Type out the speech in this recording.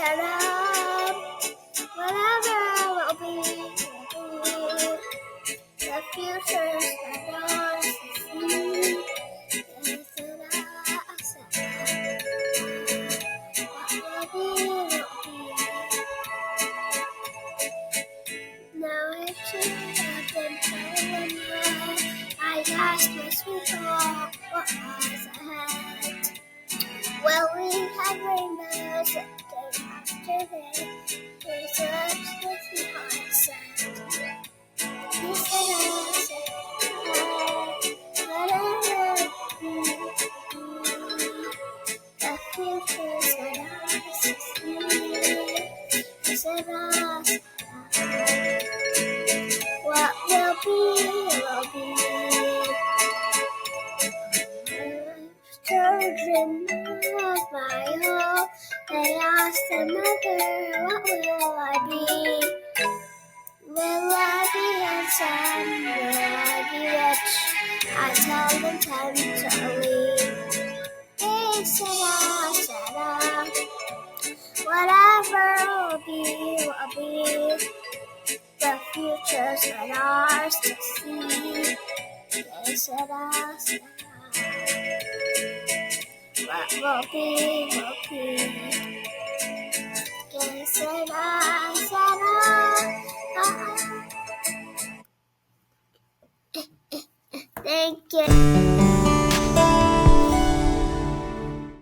set up. Whatever will be. The future's not ours to see. Yes, and I set up. What will be. Now it's just I've been telling her. I asked my sweetheart what lies ahead. Well, we had rainbows day after day. We searched with the heart set. He said, I said, whatever the future's not ours to see. He said, what will be. Children of my home, they ask their mother, what will I be? Will I be handsome? Will I be rich? I tell them tenderly. They said, whatever will be. The future's not ours to see. They said, what will be. They said, thank you.